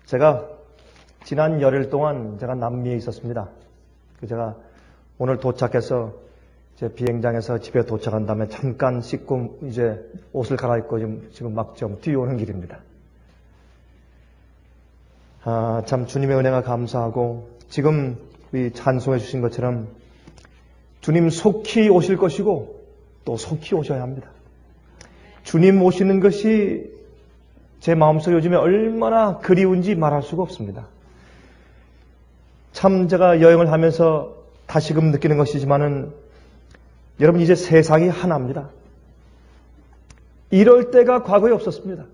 제가 지난 열흘 동안 제가 남미에 있었습니다. 제가 오늘 도착해서 제 비행장에서 집에 도착한 다음에 잠깐 씻고 이제 옷을 갈아입고 지금 막 좀 뛰어오는 길입니다. 참 주님의 은혜가 감사하고 지금 우리 찬송해 주신 것처럼 주님 속히 오실 것이고 또 속히 오셔야 합니다. 주님 오시는 것이 제 마음속에 요즘에 얼마나 그리운지 말할 수가 없습니다. 참 제가 여행을 하면서 다시금 느끼는 것이지만은 여러분 이제 세상이 하나입니다. 이럴 때가 과거에 없었습니다.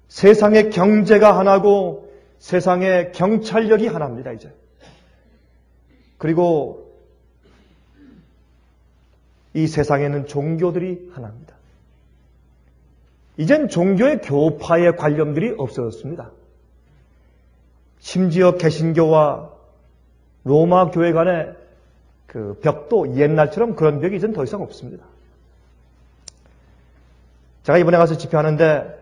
세상의 경제가 하나고 세상의 경찰력이 하나입니다. 이제. 그리고 이 세상에는 종교들이 하나입니다. 이젠 종교의 교파의 관념들이 없어졌습니다. 심지어 개신교와 로마 교회 간의 그 벽도 옛날처럼 그런 벽이 이젠 더 이상 없습니다. 제가 이번에 가서 집회하는데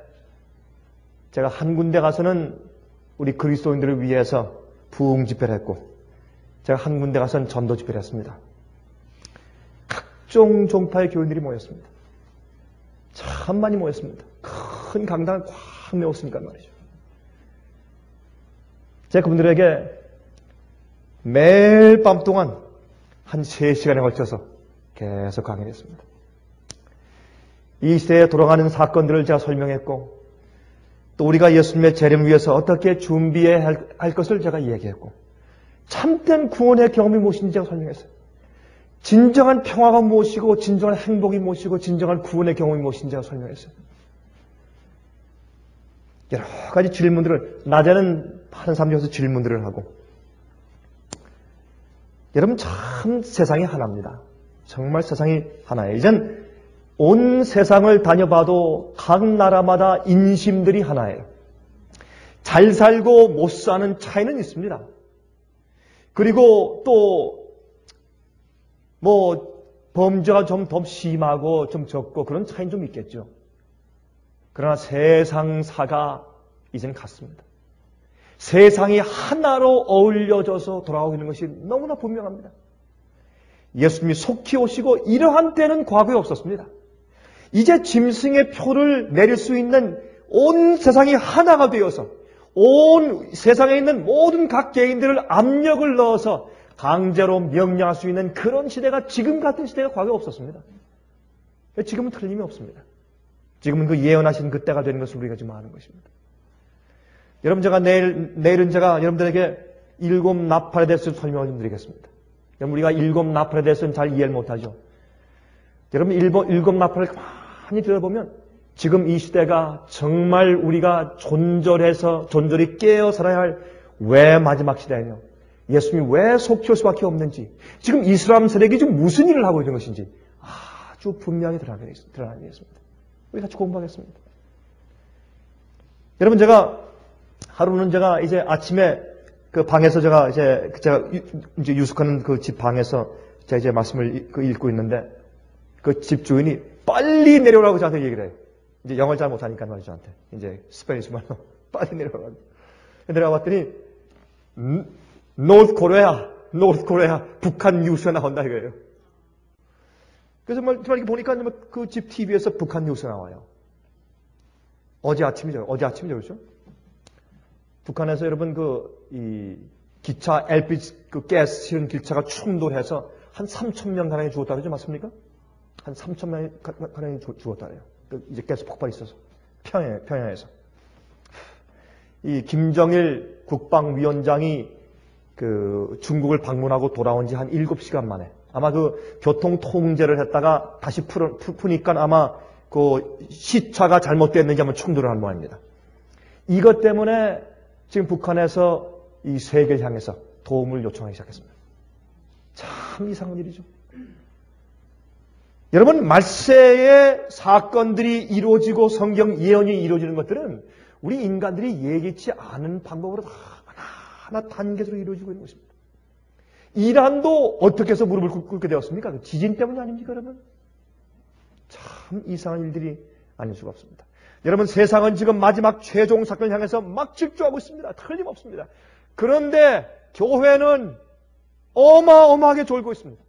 제가 한 군데 가서는 우리 그리스도인들을 위해서 부흥 집회를 했고 제가 한 군데 가서는 전도 집회를 했습니다. 각종 종파의 교인들이 모였습니다. 참 많이 모였습니다. 큰 강당을 꽉 메웠으니까 말이죠. 제가 그분들에게 매일 밤 동안 한 3시간에 걸쳐서 계속 강의를 했습니다. 이 시대에 돌아가는 사건들을 제가 설명했고 또 우리가 예수님의 재림을 위해서 어떻게 준비해야 할 것을 제가 얘기했고 참된 구원의 경험이 무엇인지 제가 설명했어요. 진정한 평화가 무엇이고 진정한 행복이 무엇이고 진정한 구원의 경험이 무엇인지 제가 설명했어요. 여러 가지 질문들을 낮에는 많은 사람들에서 질문들을 하고 여러분 참 세상이 하나입니다. 정말 세상이 하나예요. 이젠 온 세상을 다녀봐도 각 나라마다 인심들이 하나예요. 잘 살고 못 사는 차이는 있습니다. 그리고 또 범죄가 좀 더 심하고 좀 적고 그런 차이는 좀 있겠죠. 그러나 세상사가 이젠 같습니다. 세상이 하나로 어울려져서 돌아오고 있는 것이 너무나 분명합니다. 예수님이 속히 오시고 이러한 때는 과거에 없었습니다. 이제 짐승의 표를 내릴 수 있는 온 세상이 하나가 되어서 온 세상에 있는 모든 각 개인들을 압력을 넣어서 강제로 명령할 수 있는 그런 시대가 지금 같은 시대가 과거에 없었습니다. 지금은 틀림이 없습니다. 지금은 그 예언하신 그때가 되는 것을 우리가 지금 아는 것입니다. 여러분 제가 내일은 제가 여러분들에게 7 나팔에 대해서 설명을 좀 드리겠습니다. 여러분 우리가 7 나팔에 대해서는 잘 이해를 못하죠. 여러분 7 나팔을 많이 들어보면 지금 이 시대가 정말 우리가 존절히 깨어 살아야 할 왜 마지막 시대예요. 예수님이 왜 속히 올 수밖에 없는지 지금 이슬람 세력이 지금 무슨 일을 하고 있는 것인지 아주 분명히 드러나게 있습니다. 우리 같이 공부하겠습니다. 여러분 하루는 제가 이제 아침에 그 방에서 제가 이제 유숙하는 그 집 방에서 제가 이제 말씀을 읽고 있는데 그 집 주인이 빨리 내려오라고 저한테 얘기를 해요. 이제 영어를 잘 못하니까 말이죠, 저한테. 이제 스페니쉬 말로 빨리 내려오라고. 내려가 봤더니 노스 코리아, 북한 뉴스가 나온다 이거예요. 그래서 정말 이렇게 보니까 그 집 TV에서 북한 뉴스가 나와요. 어제 아침이죠, 그렇죠? 북한에서 여러분 이 기차 LPG 그 가스 실은 기차가 충돌해서 한 3,000명 가량이 죽었다 그러죠, 맞습니까? 한 3,000명 가량이 죽었다 그래요. 이제 가스 폭발이 있어서 평양에서 이 김정일 국방위원장이 그 중국을 방문하고 돌아온 지 한 7시간 만에 아마 그 교통 통제를 했다가 다시 푸니까 아마 그 시차가 잘못됐는지 한번 충돌을 한 모양입니다. 이것 때문에 지금 북한에서 이 세계를 향해서 도움을 요청하기 시작했습니다. 참 이상한 일이죠. 여러분 말세의 사건들이 이루어지고 성경 예언이 이루어지는 것들은 우리 인간들이 예기치 않은 방법으로 다 하나 단계로 이루어지고 있는 것입니다. 이란도 어떻게 해서 무릎을 꿇게 되었습니까? 지진 때문이 아닙니까, 여러분? 참 이상한 일들이 아닐 수가 없습니다. 여러분, 세상은 지금 마지막 최종 사건을 향해서 막 집중하고 있습니다. 틀림없습니다. 그런데 교회는 어마어마하게 졸고 있습니다.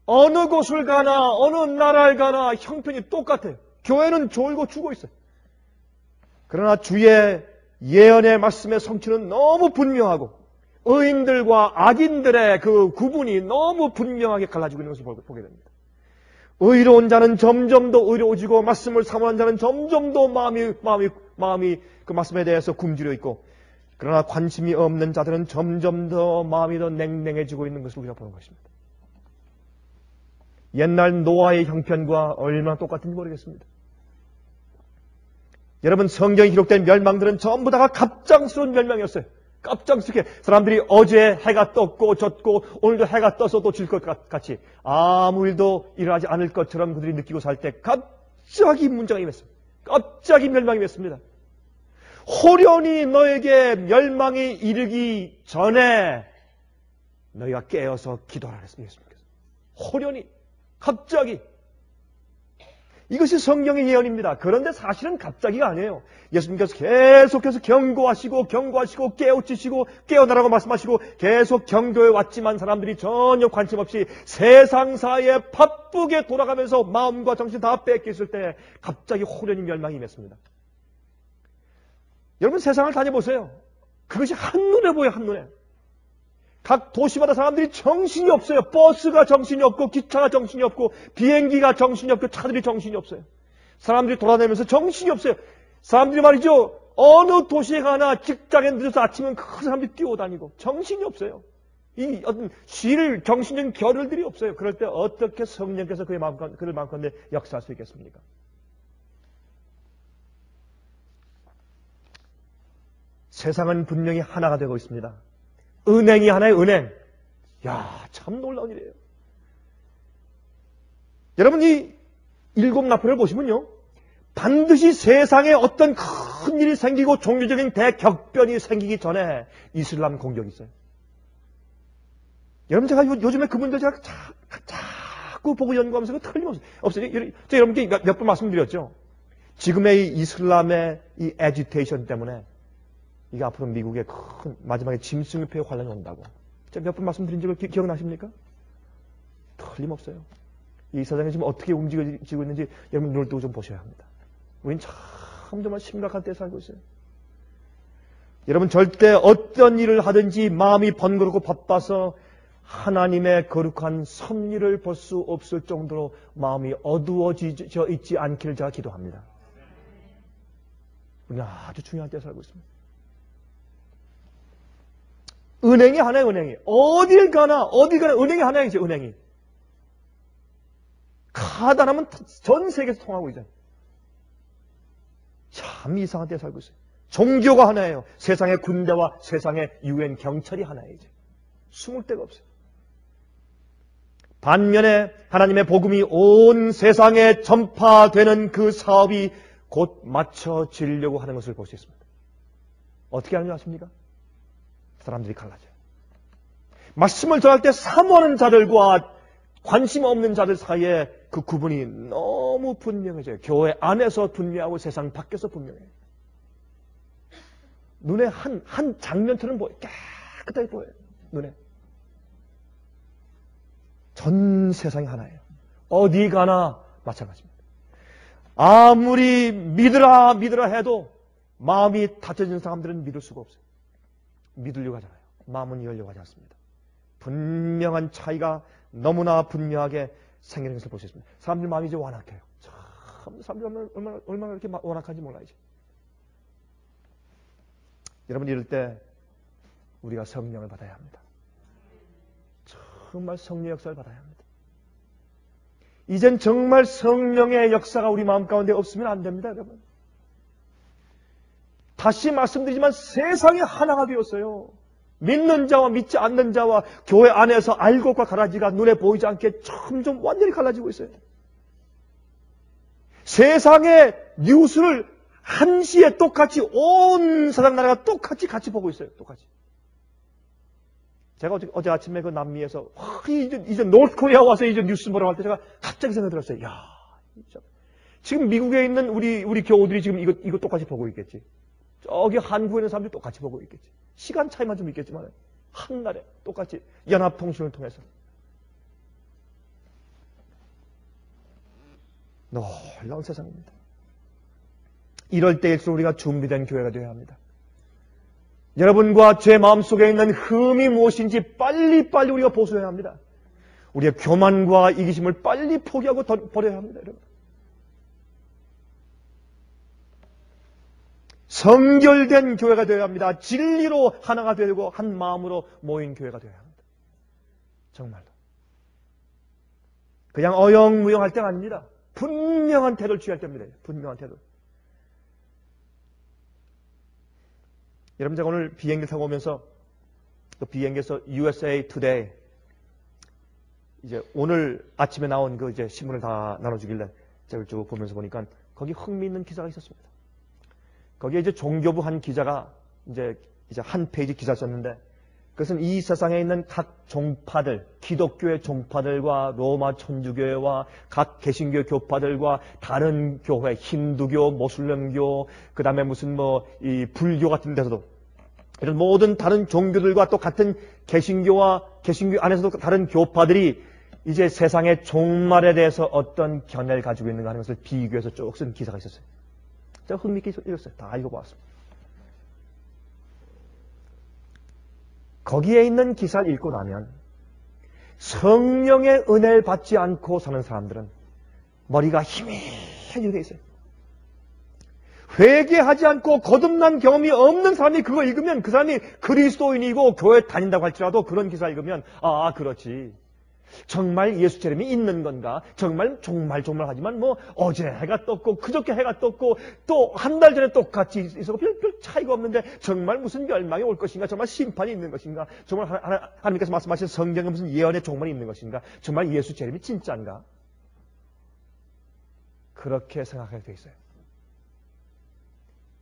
어느 곳을 가나 어느 나라를 가나 형편이 똑같아요. 교회는 졸고 죽어 있어요. 그러나 주의 예언의 말씀의 성취는 너무 분명하고 의인들과 악인들의 그 구분이 너무 분명하게 갈라지고 있는 것을 보게 됩니다. 의로운 자는 점점 더 의로워지고 말씀을 사모하는 자는 점점 더 마음이 그 말씀에 대해서 굶주려 있고, 그러나 관심이 없는 자들은 점점 더 마음이 더 냉랭해지고 있는 것을 우리가 보는 것입니다. 옛날 노아의 형편과 얼마나 똑같은지 모르겠습니다. 여러분, 성경에 기록된 멸망들은 전부 다가 갑작스러운 멸망이었어요. 깜짝스럽게 사람들이 어제 해가 떴고 졌고 오늘도 해가 떠서도 질 것 같이 아무 일도 일어나지 않을 것처럼 그들이 느끼고 살 때 갑자기 문제가 임했습니다. 갑자기 멸망이 임했습니다. 호련히 너에게 멸망이 이르기 전에 너희가 깨어서 기도하라 했습니다. 호련히, 갑자기. 이것이 성경의 예언입니다. 그런데 사실은 갑자기가 아니에요. 예수님께서 계속해서 경고하시고 깨우치시고 깨어나라고 말씀하시고 계속 경고해 왔지만 사람들이 전혀 관심 없이 세상사에 바쁘게 돌아가면서 마음과 정신 다 뺏겼을 때 갑자기 호련히 멸망이 임했습니다. 여러분, 세상을 다녀보세요. 그것이 한눈에 보여요. 한눈에. 각 도시마다 사람들이 정신이 없어요. 버스가 정신이 없고 기차가 정신이 없고 비행기가 정신이 없고 차들이 정신이 없어요. 사람들이 돌아다니면서 정신이 없어요. 사람들이 말이죠. 어느 도시에 가나 직장에 늦어서 아침은 그 사람들이 뛰어다니고 정신이 없어요. 이 어떤 정신적인 겨를들이 없어요. 그럴 때 어떻게 성령께서 그를 마음가운데 역사할 수 있겠습니까? 세상은 분명히 하나가 되고 있습니다. 은행이 하나의 은행. 야, 참 놀라운 일이에요. 여러분, 이 일곱 나팔을 보시면요, 반드시 세상에 어떤 큰 일이 생기고 종교적인 대격변이 생기기 전에 이슬람 공격이 있어요. 여러분, 제가 요즘에 그분들 제가 자꾸 보고 연구하면서 틀림없어요. 제가 여러분께 몇 번 말씀드렸죠. 지금의 이 이슬람의 이 애지테이션 때문에 이게 앞으로 미국의 큰 마지막에 짐승협회의 환란이 온다고. 제가 몇 번 말씀드린 적을 기억나십니까? 틀림없어요. 이 세상이 지금 어떻게 움직여지고 있는지 여러분 눈을 뜨고 좀 보셔야 합니다. 우린 정말 심각한 때에 살고 있어요. 여러분, 절대 어떤 일을 하든지 마음이 번거롭고 바빠서 하나님의 거룩한 섭리를 볼 수 없을 정도로 마음이 어두워져 있지 않기를 제가 기도합니다. 우리는 아주 중요한 때에 살고 있습니다. 은행이 하나의 은행이. 어딜 가나 은행이 하나이지, 은행이. 카드 하나면 전 세계에서 통하고 있잖아요. 참 이상한 데에 살고 있어요. 종교가 하나예요. 세상의 군대와 세상의 UN 경찰이 하나예요. 이제. 숨을 데가 없어요. 반면에 하나님의 복음이 온 세상에 전파되는 그 사업이 곧 맞춰지려고 하는 것을 볼 수 있습니다. 어떻게 하는지 아십니까? 사람들이 갈라져요. 말씀을 전할 때 사모하는 자들과 관심 없는 자들 사이에 그 구분이 너무 분명해져요. 교회 안에서 분명하고 세상 밖에서 분명해요. 눈에 한 장면처럼 보여요. 깨끗하게 보여요. 눈에. 전 세상이 하나예요. 어디 가나 마찬가지입니다. 아무리 믿으라 해도 마음이 닫혀진 사람들은 믿을 수가 없어요. 믿으려고 하잖아요. 마음은 열려고 하지 않습니다. 분명한 차이가 너무나 분명하게 생기는 것을 볼 수 있습니다. 사람들 마음이 이제 완악해요. 참, 사람들 얼마나 이렇게 완악한지 몰라야지. 여러분, 이럴 때 우리가 성령을 받아야 합니다. 정말 성령의 역사를 받아야 합니다. 이젠 정말 성령의 역사가 우리 마음 가운데 없으면 안 됩니다, 여러분. 다시 말씀드리지만 세상이 하나가 되었어요. 믿는 자와 믿지 않는 자와 교회 안에서 알곡과 가라지가 눈에 보이지 않게 점점 완전히 갈라지고 있어요. 세상의 뉴스를 한시에 똑같이 온 세상 나라가 똑같이 같이 보고 있어요. 똑같이. 제가 어제 아침에 그 남미에서 이제 노스코리아 와서 이제 뉴스 보러 갈 때 제가 갑자기 생각이 들었어요. 야, 지금 미국에 있는 우리 교우들이 지금 이거 똑같이 보고 있겠지. 저기 한국에 있는 사람들이 똑같이 보고 있겠지. 시간 차이만 좀 있겠지만 한날에 똑같이 연합통신을 통해서. 놀라운 세상입니다. 이럴 때일수록 우리가 준비된 교회가 되어야 합니다. 여러분과 제 마음속에 있는 흠이 무엇인지 빨리빨리 우리가 보수해야 합니다. 우리의 교만과 이기심을 빨리 포기하고 버려야 합니다. 여러분. 성결된 교회가 되어야 합니다. 진리로 하나가 되고 한 마음으로 모인 교회가 되어야 합니다. 정말로. 그냥 어영무영할 때가 아닙니다. 분명한 태도를 취할 때입니다. 분명한 태도. 여러분, 제가 오늘 비행기 타고 오면서 그 비행기에서 USA Today 이제 오늘 아침에 나온 그 이제 신문을 다 나눠주길래 제가 쭉 보면서 보니까 거기 흥미있는 기사가 있었습니다. 거기에 이제 종교부 한 기자가 이제 한 페이지 기사 썼는데, 그것은 이 세상에 있는 각 종파들, 기독교의 종파들과 로마 천주교회와 각 개신교 교파들과 다른 교회, 힌두교, 모슬렘교, 그 다음에 무슨 이 불교 같은 데서도 이런 모든 다른 종교들과 또 같은 개신교 안에서도 다른 교파들이 이제 세상의 종말에 대해서 어떤 견해를 가지고 있는가 하는 것을 비교해서 쭉 쓴 기사가 있었어요. 제가 흥미있게 읽었어요. 다 읽어보았습니다. 거기에 있는 기사를 읽고 나면 성령의 은혜를 받지 않고 사는 사람들은 머리가 희미해지게 돼 있어요. 회개하지 않고 거듭난 경험이 없는 사람이 그거 읽으면 그 사람이 그리스도인이고 교회 다닌다고 할지라도 그런 기사 읽으면 그렇지. 정말 예수 재림이 있는 건가? 정말 하지만 어제 해가 떴고 그저께 해가 떴고 또 한 달 전에 똑같이 있어서 별 차이가 없는데 정말 무슨 멸망이 올 것인가? 정말 심판이 있는 것인가? 정말 하나님께서 말씀하신 성경에 무슨 예언의 종말이 있는 것인가? 정말 예수 재림이 진짜인가? 그렇게 생각하게 돼 있어요.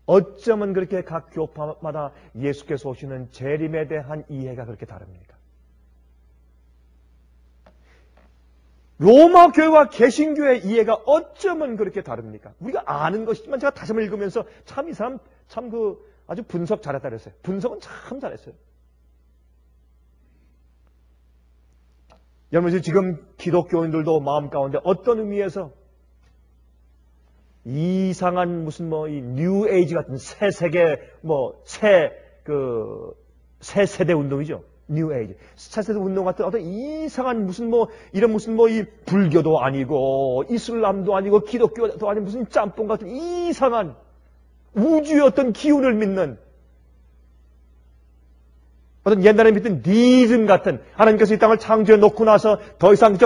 어쩌면 그렇게 각 교파마다 예수께서 오시는 재림에 대한 이해가 그렇게 다릅니까? 로마 교회와 개신교의 이해가 어쩌면 그렇게 다릅니까? 우리가 아는 것이지만 제가 다시 한번 읽으면서 참 이 사람 아주 분석 잘했다 그랬어요. 분석은 참 잘했어요. 여러분, 지금 기독교인들도 마음 가운데 어떤 의미에서 이상한 무슨 이 뉴 에이지 같은 새 세계 새 세대 운동이죠. 뉴 에이지. 새 세대 운동 같은 어떤 이상한 이런 이 불교도 아니고 이슬람도 아니고 기독교도 아니고 무슨 짬뽕 같은 이상한 우주의 어떤 기운을 믿는 어떤 옛날에 믿던 니즘 같은, 하나님께서 이 땅을 창조해 놓고 나서 더 이상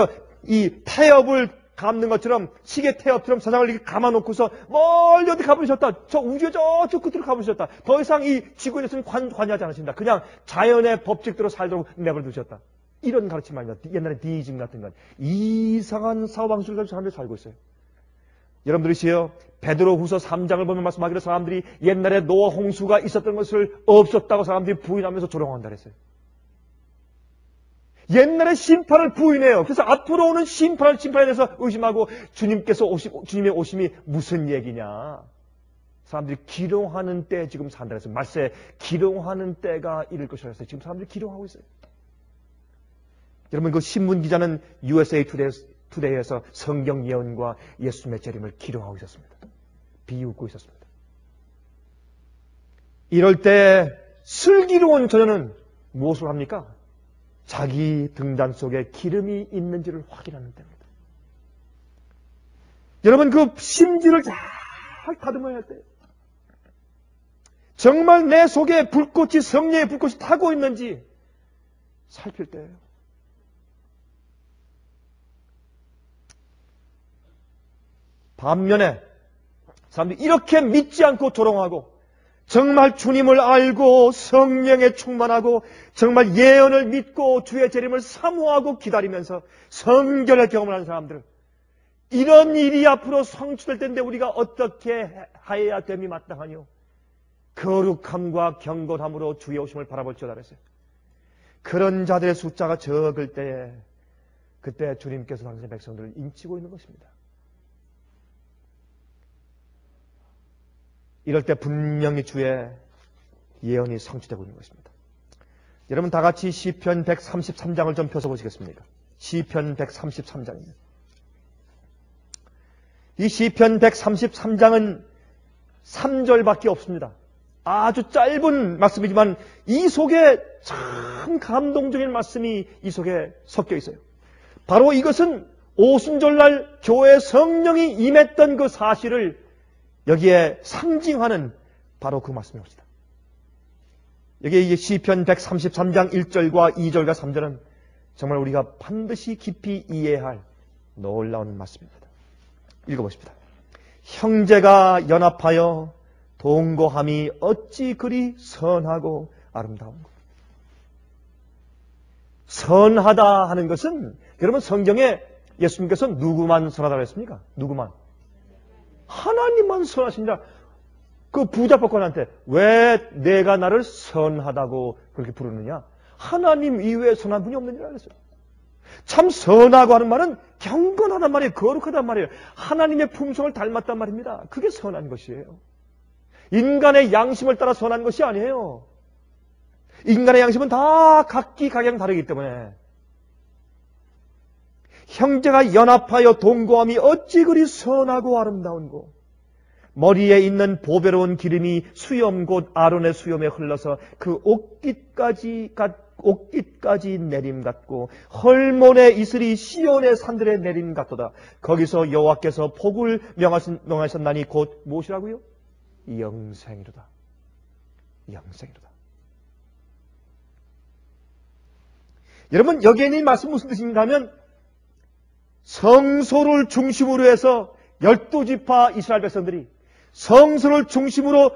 이 태엽을 감는 것처럼, 시계 태엽처럼 세상을 이렇게 감아놓고서 멀리 어디 가버리셨다. 저 우주의 저쪽 끝으로 가버리셨다. 더 이상 이 지구에 대해서는 관여하지 않으신다. 그냥 자연의 법칙대로 살도록 내버려두셨다. 이런 가르침 아닙니다. 옛날에 디이즘 같은 건. 이상한 사고방식을 가지고 사람들이 살고 있어요. 여러분들이시요, 베드로후서 3장을 보면 말씀하기로 사람들이 옛날에 노아 홍수가 있었던 것을 없었다고 사람들이 부인하면서 조롱한다 그랬어요. 옛날에 심판을 부인해요. 그래서 앞으로 오는 심판에 대해서 의심하고 주님의 오심이 무슨 얘기냐. 사람들이 기롱하는 때 지금 산다 그랬어요. 말세 기롱하는 때가 이를 것이라 했어요. 지금 사람들이 기롱하고 있어요. 여러분, 그 신문 기자는 USA 투데이에서 성경 예언과 예수님의 재림을 기롱하고 있었습니다. 비웃고 있었습니다. 이럴 때 슬기로운 저녀는 무엇을 합니까? 자기 등잔 속에 기름이 있는지를 확인하는 때입니다. 여러분, 그 심지를 잘 다듬어야 할 때, 정말 내 속에 불꽃이, 성령의 불꽃이 타고 있는지 살필 때예요. 반면에 사람들이 이렇게 믿지 않고 조롱하고 정말 주님을 알고 성령에 충만하고 정말 예언을 믿고 주의 재림을 사모하고 기다리면서 성결의 경험을 하는 사람들은 이런 일이 앞으로 성취될 텐데 우리가 어떻게 하여야 됨이 마땅하뇨? 거룩함과 경건함으로 주의 오심을 바라볼지어다 그랬어요. 그런 자들의 숫자가 적을 때에 그때 주님께서 당신의 백성들을 인치고 있는 것입니다. 이럴 때 분명히 주의 예언이 성취되고 있는 것입니다. 여러분 다 같이 시편 133장을 좀 펴서보시겠습니까? 시편 133장입니다. 이 시편 133장은 3절밖에 없습니다. 아주 짧은 말씀이지만 이 속에 참 감동적인 말씀이 이 속에 섞여 있어요. 바로 이것은 오순절날 교회 성령이 임했던 그 사실을 여기에 상징하는 바로 그 말씀입니다. 여기에 이게 시편 133장 1절과 2절과 3절은 정말 우리가 반드시 깊이 이해할 놀라운 말씀입니다. 읽어보십시다. 형제가 연합하여 동거함이 어찌 그리 선하고 아름다운가. 선하다 하는 것은 여러분 성경에 예수님께서 누구만 선하다고 했습니까? 누구만? 하나님만 선하십니다. 그 부자법관한테 왜 내가 나를 선하다고 그렇게 부르느냐? 하나님 이외에 선한 분이 없느니라 그랬어요. 참 선하고 하는 말은 경건하단 말이에요. 거룩하단 말이에요. 하나님의 품성을 닮았단 말입니다. 그게 선한 것이에요. 인간의 양심을 따라 선한 것이 아니에요. 인간의 양심은 다 각기 각양 다르기 때문에 형제가 연합하여 동거함이 어찌 그리 선하고 아름다운고 머리에 있는 보배로운 기름이 수염 곧 아론의 수염에 흘러서 그 옷깃까지 내림 같고 헐몬의 이슬이 시온의 산들에 내림 같도다. 거기서 여호와께서 복을 명하셨나니 곧 무엇이라고요? 영생이로다. 영생이로다. 여러분 여기에 있는 말씀 무슨 뜻인가 하면 성소를 중심으로 해서 12지파 이스라엘 백성들이 성소를 중심으로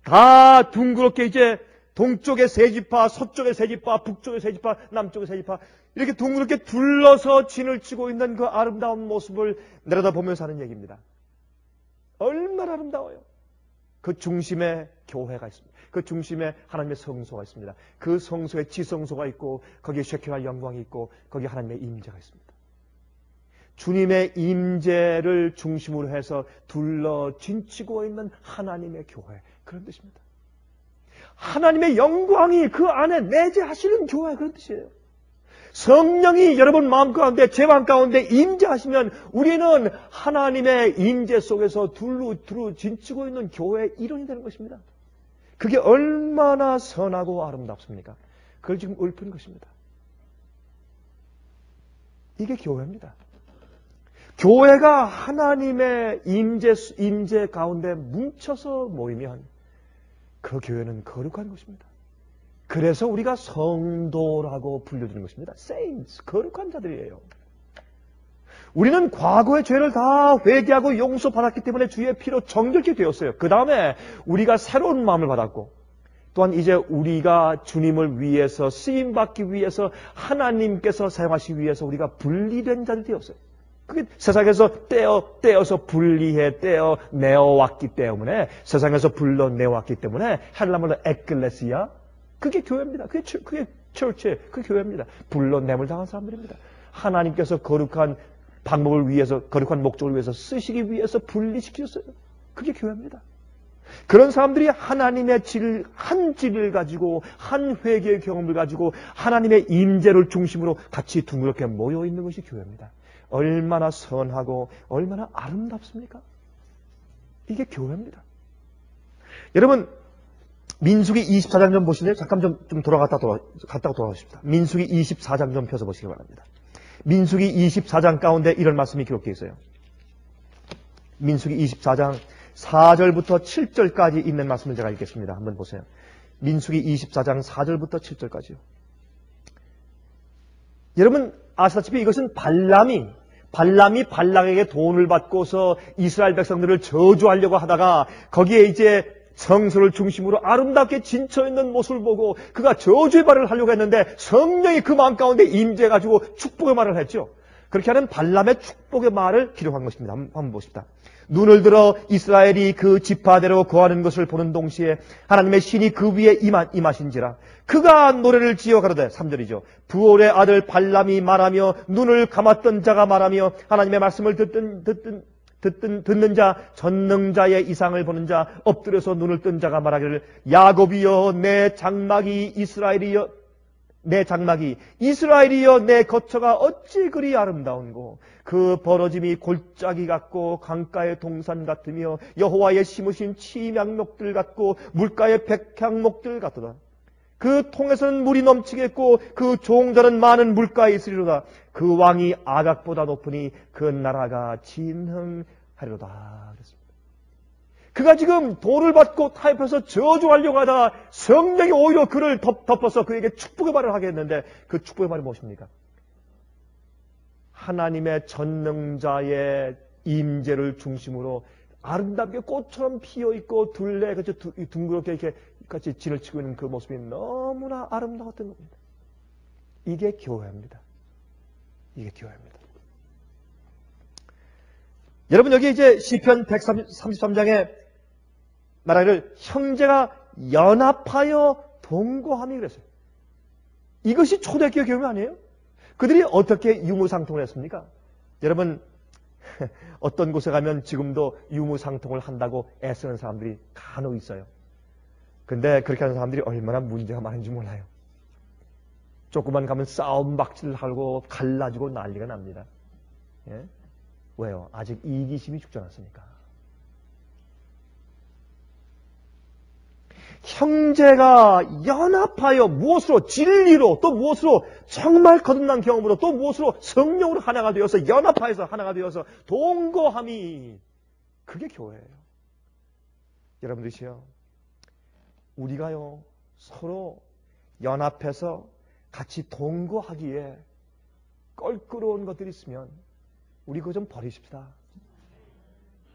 다 둥그렇게 이제 동쪽에 세 지파, 서쪽에 세 지파, 북쪽에 세 지파, 남쪽에 세 지파 이렇게 둥그렇게 둘러서 진을 치고 있는 그 아름다운 모습을 내려다보면서 하는 얘기입니다. 얼마나 아름다워요. 그 중심에 교회가 있습니다. 그 중심에 하나님의 성소가 있습니다. 그 성소에 지성소가 있고 거기에 쉐키나 영광이 있고 거기에 하나님의 임재가 있습니다. 주님의 임재를 중심으로 해서 둘러 진치고 있는 하나님의 교회, 그런 뜻입니다. 하나님의 영광이 그 안에 내재하시는 교회, 그런 뜻이에요. 성령이 여러분 마음 가운데, 제 마음 가운데 임재하시면 우리는 하나님의 임재 속에서 두루 진치고 있는 교회의 일원이 되는 것입니다. 그게 얼마나 선하고 아름답습니까? 그걸 지금 읊은 것입니다. 이게 교회입니다. 교회가 하나님의 임재 가운데 뭉쳐서 모이면 그 교회는 거룩한 것입니다. 그래서 우리가 성도라고 불려주는 것입니다. Saints, 거룩한 자들이에요. 우리는 과거의 죄를 다 회개하고 용서받았기 때문에 주의 피로 정결케 되었어요. 그 다음에 우리가 새로운 마음을 받았고 또한 이제 우리가 주님을 위해서 쓰임받기 위해서 하나님께서 사용하시기 위해서 우리가 분리된 자들이 되었어요. 그게 세상에서 떼어서 내어왔기 때문에 세상에서 불러내왔기 때문에 헬라말로 에클레시아 그게 교회입니다. 그게 처치, 그게 교회입니다. 불러냄을 당한 사람들입니다. 하나님께서 거룩한 방법을 위해서 거룩한 목적을 위해서 쓰시기 위해서 분리시키셨어요. 그게 교회입니다. 그런 사람들이 하나님의 한 질을 가지고 한 회개의 경험을 가지고 하나님의 임재를 중심으로 같이 둥그렇게 모여 있는 것이 교회입니다. 얼마나 선하고 얼마나 아름답습니까? 이게 교회입니다. 여러분 민수기 24장 좀 보실래요? 잠깐 좀 갔다가 돌아가십시다. 민수기 24장 좀 펴서 보시기 바랍니다. 민수기 24장 가운데 이런 말씀이 기록되어 있어요. 민수기 24장 4절부터 7절까지 있는 말씀을 제가 읽겠습니다. 한번 보세요. 민수기 24장 4절부터 7절까지요. 여러분 아시다시피 이것은 발람이 발락에게 돈을 받고서 이스라엘 백성들을 저주하려고 하다가 거기에 이제 성소를 중심으로 아름답게 진쳐있는 모습을 보고 그가 저주의 말을 하려고 했는데 성령이 그 마음 가운데 임재해가지고 축복의 말을 했죠. 그렇게 하는 발람의 축복의 말을 기록한 것입니다. 한번 보십시다. 눈을 들어 이스라엘이 그 지파대로 거하는 것을 보는 동시에 하나님의 신이 그 위에 임하신지라. 그가 노래를 지어 가로되 3절이죠. 부올의 듣던 자가 말하며 하나님의 말씀을 듣던 듣는 자, 전능자의 이상을 보는 자, 엎드려서 눈을 뜬 자가 말하기를 야곱이여 내 장막이 이스라엘이여 내 장막이 이스라엘이여 내 거처가 어찌 그리 아름다운고 그 벌어짐이 골짜기 같고 강가의 동산 같으며 여호와의 심으신 침향목들 같고 물가의 백향목들 같도다. 그 통에서는 물이 넘치겠고 그 종자는 많은 물가에 있으리로다. 그 왕이 아각보다 높으니 그 나라가 진흥하리로다. 그랬습니다. 그가 지금 돌을 받고 타협해서 저주하려고 하다가 성령이 오히려 그를 덮어서 그에게 축복의 말을 하게 했는데 그 축복의 말이 무엇입니까? 하나님의 전능자의 임재를 중심으로 아름답게 꽃처럼 피어있고 둘레 둥그렇게 이렇게 같이 진을 치고 있는 그 모습이 너무나 아름다웠던 겁니다. 이게 교회입니다. 이게 교회입니다. 여러분 여기 이제 시편 133장에 말하기를 형제가 연합하여 동거함이 그랬어요. 이것이 초대교회 교회 아니에요? 그들이 어떻게 유무상통을 했습니까? 여러분 어떤 곳에 가면 지금도 유무상통을 한다고 애쓰는 사람들이 간혹 있어요. 근데 그렇게 하는 사람들이 얼마나 문제가 많은지 몰라요. 조금만 가면 싸움 박질을 하고 갈라지고 난리가 납니다. 예? 왜요? 아직 이기심이 죽지 않았으니까. 형제가 연합하여 무엇으로? 진리로, 또 무엇으로? 정말 거듭난 경험으로, 또 무엇으로? 성령으로 하나가 되어서 연합하여서 하나가 되어서 동거함이 그게 교회예요. 여러분들이요, 우리가요 서로 연합해서 같이 동거하기에 껄끄러운 것들이 있으면 우리 그거 좀 버리십시다.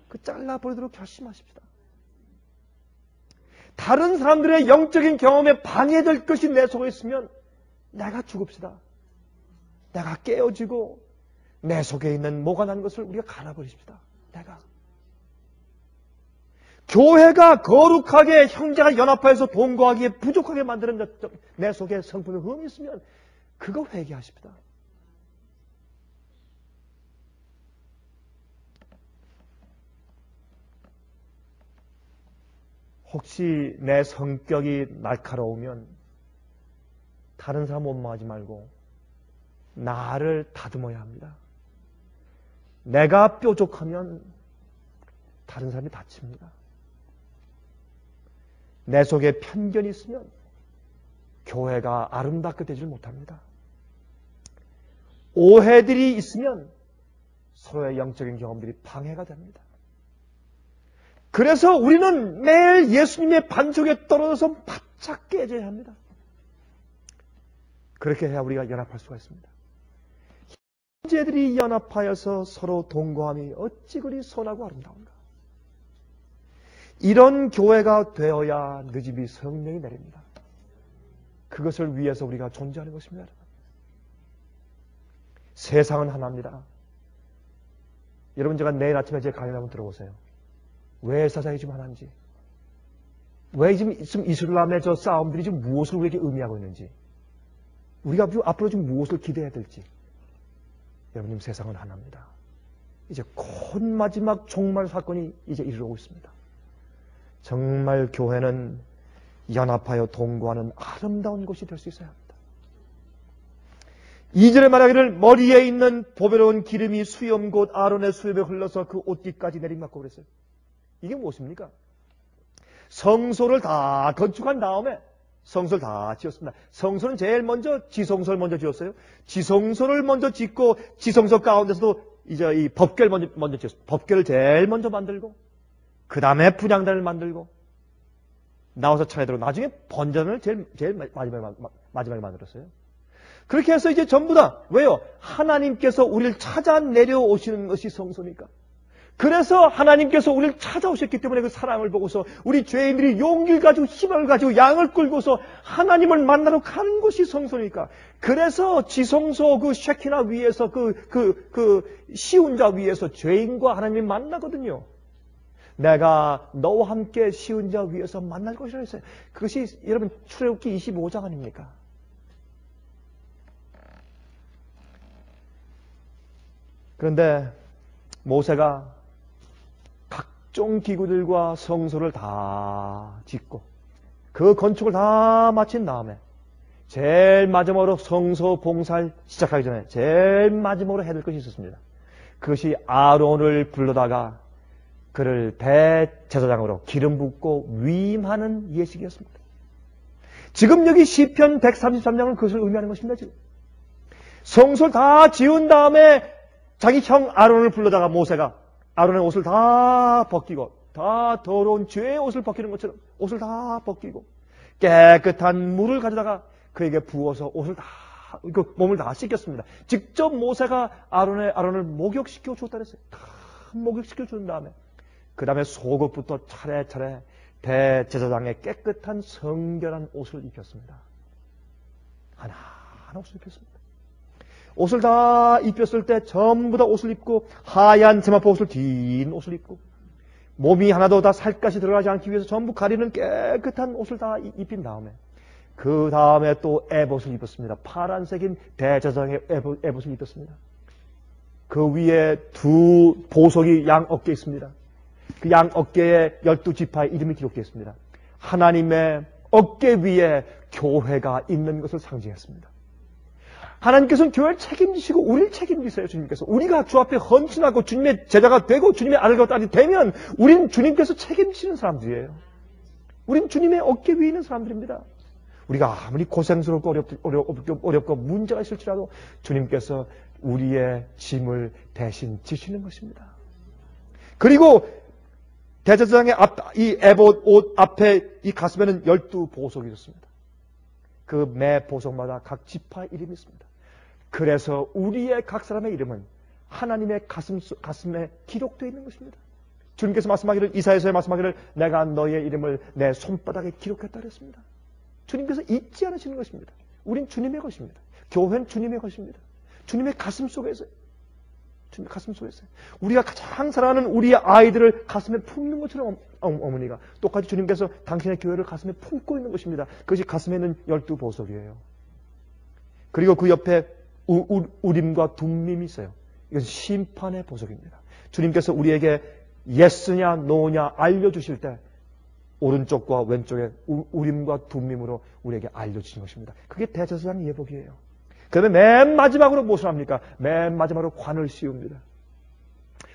그 잘라버리도록 결심하십시다. 다른 사람들의 영적인 경험에 방해될 것이 내 속에 있으면 내가 죽읍시다. 내가 깨어지고 내 속에 있는 모관한 것을 우리가 갈아버리십시다. 내가. 교회가 거룩하게 형제가 연합하여서 동거하기에 부족하게 만드는 내 속에 성품의 흠이 있으면 그거 회개하십시다. 혹시 내 성격이 날카로우면 다른 사람 원망하지 말고 나를 다듬어야 합니다. 내가 뾰족하면 다른 사람이 다칩니다. 내 속에 편견이 있으면 교회가 아름답게 되질 못합니다. 오해들이 있으면 서로의 영적인 경험들이 방해가 됩니다. 그래서 우리는 매일 예수님의 반석에 떨어져서 바짝 깨져야 합니다. 그렇게 해야 우리가 연합할 수가 있습니다. 형제들이 연합하여서 서로 동거함이 어찌 그리 선하고 아름다운가. 이런 교회가 되어야 너 집이 성령이 내립니다. 그것을 위해서 우리가 존재하는 것입니다. 세상은 하나입니다. 여러분 제가 내일 아침에 제 강연 한번 들어보세요. 왜 세상이 지금 하나인지, 왜 지금 이슬람의 저 싸움들이 지금 무엇을 우리에게 의미하고 있는지, 우리가 앞으로 지금 무엇을 기대해야 될지. 여러분님 세상은 하나입니다. 이제 곧 마지막 종말 사건이 이제 이르러오고 있습니다. 정말 교회는 연합하여 동거하는 아름다운 곳이 될 수 있어야 합니다. 2절에 말하기를 머리에 있는 보배로운 기름이 수염 곧 아론의 수염에 흘러서 그 옷깃까지 내리맞고 그랬어요. 이게 무엇입니까? 성소를 다 건축한 다음에 성소를 다 지었습니다. 성소는 제일 먼저 지성소를 먼저 지었어요. 지성소를 먼저 짓고 지성소 가운데서도 이제 이 법궤를 먼저 지었습니다. 법궤를 제일 먼저 만들고 그 다음에 분향단을 만들고 나와서 차례대로 나중에 번전을 제일 마지막에 만들었어요. 그렇게 해서 이제 전부 다 왜요? 하나님께서 우리를 찾아 내려오시는 것이 성소니까. 그래서 하나님께서 우리를 찾아오셨기 때문에 그 사랑을 보고서 우리 죄인들이 용기를 가지고 희망을 가지고 양을 끌고서 하나님을 만나러 가는 것이 성소니까. 그래서 지성소 그 쉐키나 위에서 그 시운자 위에서 죄인과 하나님이 만나거든요. 내가 너와 함께 시운자 위에서 만날 것이라 했어요. 그것이 여러분 출애굽기 25장 아닙니까? 그런데 모세가 각종 기구들과 성소를 다 짓고 그 건축을 다 마친 다음에 제일 마지막으로 성소 봉사를 시작하기 전에 제일 마지막으로 해야 될 것이 있었습니다. 그것이 아론을 불러다가 그를 대제사장으로 기름 붓고 위임하는 예식이었습니다. 지금 여기 시편 133장은 그것을 의미하는 것입니다. 지금 성소를 다 지은 다음에 자기 형 아론을 불러다가 모세가 아론의 옷을 다 벗기고 다 더러운 죄의 옷을 벗기는 것처럼 옷을 다 벗기고 깨끗한 물을 가져다가 그에게 부어서 옷을 다 몸을 다 씻겼습니다. 직접 모세가 아론을 목욕시켜 줬다 그랬어요. 다 목욕시켜 준 다음에 그 다음에 속옷부터 차례차례 대제사장의 깨끗한 성결한 옷을 입혔습니다. 하나하나 옷을 입혔습니다. 옷을 다 입혔을 때 전부 다 옷을 입고 하얀 세마포 옷을 긴 옷을 입고 몸이 하나도 다 살갗이 들어가지 않기 위해서 전부 가리는 깨끗한 옷을 다 입힌 다음에 그 다음에 또 에봇을 입었습니다. 파란색인 대제사장의 에봇을 입었습니다. 그 위에 두 보석이 양 어깨에 있습니다. 그 양 어깨에 12지파의 이름이 기록되어 있습니다. 하나님의 어깨 위에 교회가 있는 것을 상징했습니다. 하나님께서는 교회를 책임지시고 우리를 책임지세요. 주님께서 우리가 주 앞에 헌신하고 주님의 제자가 되고 주님의 아들과 딸이 되면 우리는 주님께서 책임지시는 사람들이에요. 우리는 주님의 어깨 위에 있는 사람들입니다. 우리가 아무리 고생스럽고 어렵고 문제가 있을지라도 주님께서 우리의 짐을 대신 지시는 것입니다. 그리고 대제사장의 이 에봇 옷 앞에 이 가슴에는 12보석이 있었습니다. 그 매 보석마다 각 지파의 이름이 있습니다. 그래서 우리의 각 사람의 이름은 하나님의 가슴에 기록되어 있는 것입니다. 주님께서 말씀하기를 이사야서에 말씀하기를 내가 너의 이름을 내 손바닥에 기록했다 그랬습니다. 주님께서 잊지 않으시는 것입니다. 우린 주님의 것입니다. 교회는 주님의 것입니다. 주님의 가슴 속에 있어요. 주님의 가슴 속에 있어요. 우리가 가장 사랑하는 우리의 아이들을 가슴에 품는 것처럼 어머니가 똑같이 주님께서 당신의 교회를 가슴에 품고 있는 것입니다. 그것이 가슴에 있는 12보석이에요. 그리고 그 옆에 우림과 둠밈이 있어요. 이것은 심판의 보석입니다. 주님께서 우리에게 예스냐 노냐 알려주실 때 오른쪽과 왼쪽에 우림과 둠밈으로 우리에게 알려주신 것입니다. 그게 대제사장 예복이에요. 그 다음에 맨 마지막으로 무엇을 합니까? 맨 마지막으로 관을 씌웁니다.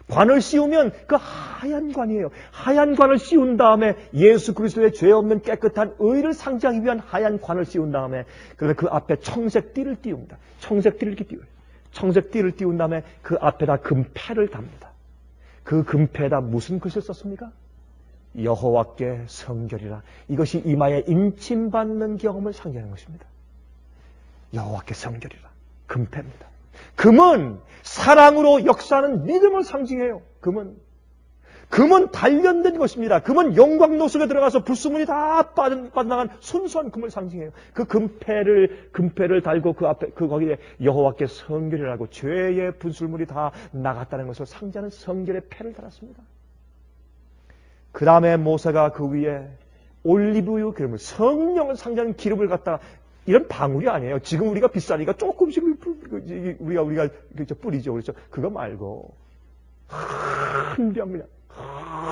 관을 씌우면 그 하얀 관이에요. 하얀 관을 씌운 다음에 예수 그리스도의 죄 없는 깨끗한 의를 상징하기 위한 하얀 관을 씌운 다음에 그다음에 그 앞에 청색 띠를 띄웁니다. 청색 띠를 이렇게 띄워요. 청색 띠를 띄운 다음에 그 앞에다 금패를 답니다. 그 금패에다 무슨 글씨를 썼습니까? 여호와께 성결이라. 이것이 이마에 임침받는 경험을 상징하는 것입니다. 여호와께 성결이라. 금패입니다. 금은 사랑으로 역사하는 믿음을 상징해요. 금은 단련된 것입니다. 금은 영광로 속에 들어가서 불순물이 다 빠져나간 순수한 금을 상징해요. 그 금패를 달고 그 앞에 거기에 여호와께 성결이라고 죄의 분술물이 다 나갔다는 것을 상징하는 성결의 패를 달았습니다. 그 다음에 모세가 그 위에 올리브유 기름을 성령을 상징하는 기름을 갖다 이런 방울이 아니에요. 지금 우리가 비싸니까 조금씩 우리가 뿌리죠. 그렇죠? 그거 말고 큰 병 그냥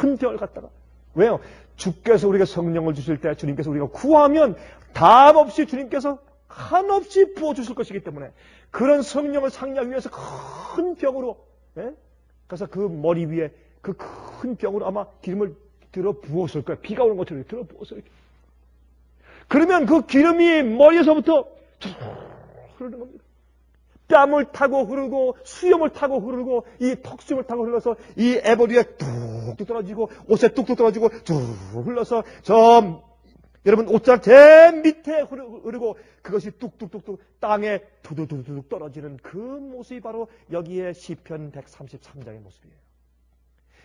큰 병을 갖다가 왜요? 주께서 우리가 성령을 주실 때 주님께서 우리가 구하면 답 없이 주님께서 한없이 부어주실 것이기 때문에 그런 성령을 상징하기 위해서 큰 병으로 그래서 그 머리 위에 그 큰 병으로 아마 기름을 들어 부었을 거예요. 비가 오는 것처럼 들어 부었어요. 그러면 그 기름이 머리에서부터 흐르는 겁니다. 뺨을 타고 흐르고 수염을 타고 흐르고 이 턱수염을 타고 흘러서 이 에봇 위에 뚝뚝 떨어지고 옷에 뚝뚝 떨어지고 쭉 흘러서 여러분 옷장 제일 밑에 흐르고 그것이 뚝뚝뚝뚝 땅에 두두두둑 떨어지는 그 모습이 바로 여기에 시편 133장의 모습이에요.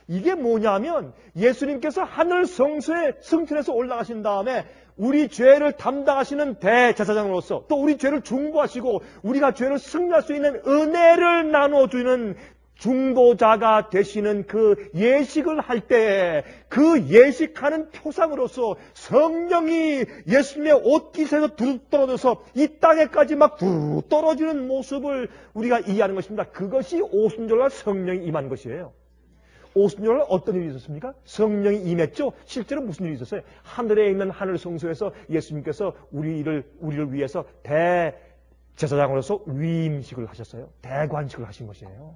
이게 뭐냐면 예수님께서 하늘 성소에 승천해서 올라가신 다음에 우리 죄를 담당하시는 대제사장으로서 또 우리 죄를 중보하시고 우리가 죄를 승리할 수 있는 은혜를 나눠주는 중보자가 되시는 그 예식을 할 때 그 예식하는 표상으로서 성령이 예수님의 옷깃에서 두둑 떨어져서 이 땅에까지 막 두둑 떨어지는 모습을 우리가 이해하는 것입니다. 그것이 오순절날 성령이 임한 것이에요. 오순절 어떤 일이 있었습니까? 성령이 임했죠. 실제로 무슨 일이 있었어요? 하늘에 있는 하늘 성소에서 예수님께서 우리를 위해서 대제사장으로서 위임식을 하셨어요. 대관식을 하신 것이에요.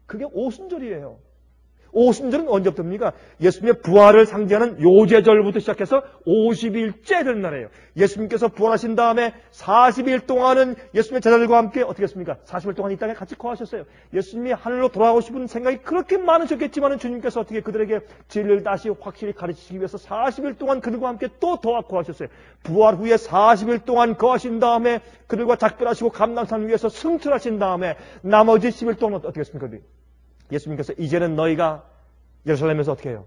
그게 오순절이에요. 오순절은 언제부터입니까? 예수님의 부활을 상징하는 요제절부터 시작해서 50일째 되는 날이에요. 예수님께서 부활하신 다음에 40일 동안은 예수님의 제자들과 함께 어떻게 했습니까? 40일 동안 이 땅에 같이 거하셨어요. 예수님이 하늘로 돌아가고 싶은 생각이 그렇게 많으셨겠지만 주님께서 어떻게 그들에게 진리를 다시 확실히 가르치시기 위해서 40일 동안 그들과 함께 또 거하셨어요. 부활 후에 40일 동안 거하신 다음에 그들과 작별하시고 감람산 위에서 승천하신 다음에 나머지 10일 동안 어떻게 했습니까? 예수님께서 이제는 너희가 예루살렘에서 어떻게 해요?